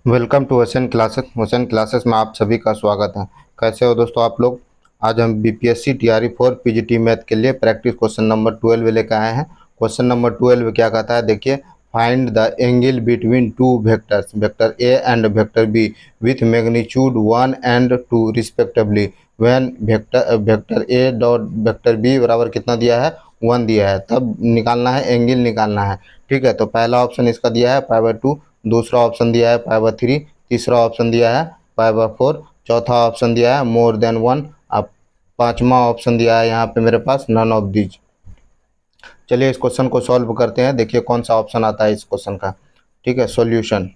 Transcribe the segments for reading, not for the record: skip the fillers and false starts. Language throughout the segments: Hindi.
वेलकम टू ओशन क्लासेस में आप सभी का स्वागत है। कैसे हो दोस्तों आप लोग। आज हम बीपीएससी टीआरई 4 पीजीटी मैथ के लिए प्रैक्टिस क्वेश्चन नंबर 12 लेकर आए हैं। क्वेश्चन नंबर 12 क्या कहता है, देखिए। Find the angle between two vectors, vector A and vector B with magnitude 1 and 2 respectively when vector vector A dot vector B बराबर कितना दिया है, 1 दिया है। तब निकालना है, एंगल निकालना है। ठीक है, तो पहला ऑप्शन इसका दिया है π/2, दूसरा ऑप्शन दिया है π/3, तीसरा ऑप्शन दिया है π/4, चौथा ऑप्शन दिया है मोर देन 1, अब पांचवा ऑप्शन दिया है यहाँ पे मेरे पास नन ऑफ दीज। चलिए इस क्वेश्चन को सॉल्व करते हैं। देखिए कौन सा ऑप्शन आता है इस क्वेश्चन का। ठीक है, सॉल्यूशन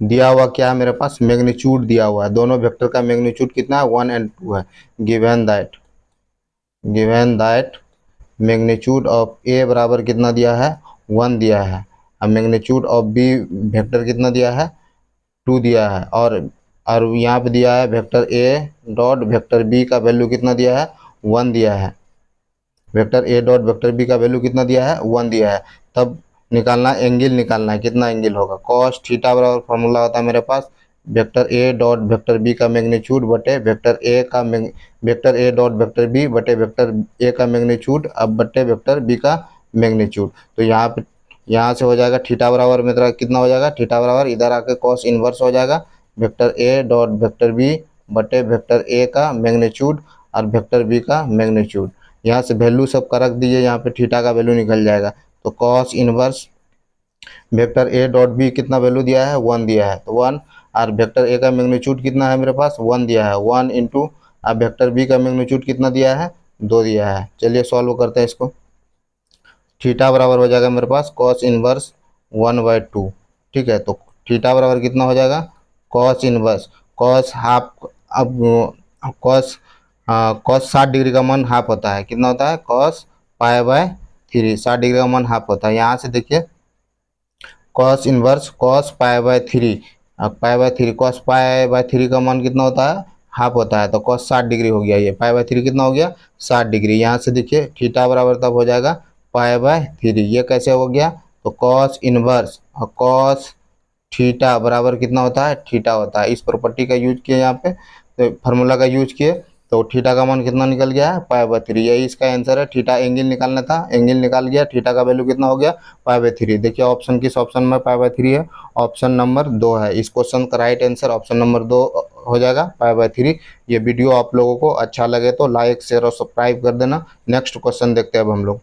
दिया हुआ क्या है मेरे पास, मैग्नीट्यूड दिया हुआ है। दोनों वेक्टर का मैग्नीट्यूड कितना है, 1 एंड 2 है। गिवन दैट मैग्नीट्यूड ऑफ ए बराबर कितना दिया है, 1 दिया है। अब मैग्नीट्यूड ऑफ बी वेक्टर कितना दिया है, 2 दिया है। और यहाँ पे दिया है vector A dot vector B का वैल्यू कितना दिया है, 1 दिया है। Vector A dot vector B का वैल्यू कितना दिया है, 1 दिया है। तब निकालना, एंगल निकालना है। कितना एंगल होगा, कॉस थीटा बराबर फॉर्मूला होता है मेरे पास vector A dot vector B का मैग्नीट्यूड बटे vector A dot vector B बटे वेक्टर ए का मैग्नीट्यूड अब बटे वेक्टर बी का मैग्नीट्यूड। तो यहाँ से हो जाएगा थीटा बराबर मेरा कितना हो जाएगा, थीटा बराबर इधर आके कॉस इन्वर्स हो जाएगा vector A dot vector B बटे वेक्टर ए का मैग्नीट्यूड और वेक्टर बी का मैग्नीट्यूड। यहाँ से वैल्यू सब का रख दीजिए, यहाँ पे थीटा का वैल्यू निकल जाएगा। तो cos inverse vector A dot B कितना वैल्यू दिया है, 1 दिया है, तो 1। और वेक्टर ए का मैग्नीट्यूड कितना है मेरे पास, 1 दिया है, 1 इंटू अब वेक्टर बी का मैग्नीट्यूड कितना दिया है, 2 दिया है। चलिए सॉल्व करते हैं इसको। थीटा बराबर हो जाएगा मेरे पास कॉस इनवर्स 1/2। ठीक है, तो थीटा बराबर कितना हो जाएगा, कॉस इनवर्स कॉस हाफ। अब कॉस कॉस 60 डिग्री का मान हाफ होता है, कितना होता है, कॉस π/3, 60 डिग्री का मान हाफ होता है। यहाँ से देखिए कॉस इनवर्स कॉस π/3, अब π/3 कॉस π/3 का मान कितना होता है, हाफ होता है, तो कॉस 60 डिग्री हो गया। ये π/3 कितना हो गया, 60 डिग्री। यहाँ से देखिए थीटा बराबर तब हो जाएगा π/3। ये कैसे हो गया, तो कॉस इनवर्स और कॉस थीटा बराबर कितना होता है, थीटा होता है। इस प्रॉपर्टी का यूज किए यहाँ पे, तो फार्मूला का यूज किए, तो थीटा का मान कितना निकल गया है, π/3। यही इसका आंसर है। थीटा एंगल निकालना था, एंगल निकाल गया, थीटा का वैल्यू कितना हो गया, π/3। देखिए ऑप्शन किस ऑप्शन में π/3 है, ऑप्शन नंबर 2 है। इस क्वेश्चन का राइट आंसर ऑप्शन नंबर 2 हो जाएगा, π/3। ये वीडियो आप लोगों को अच्छा लगे तो लाइक शेयर और सब्सक्राइब कर देना। नेक्स्ट क्वेश्चन देखते हैं अब हम लोग।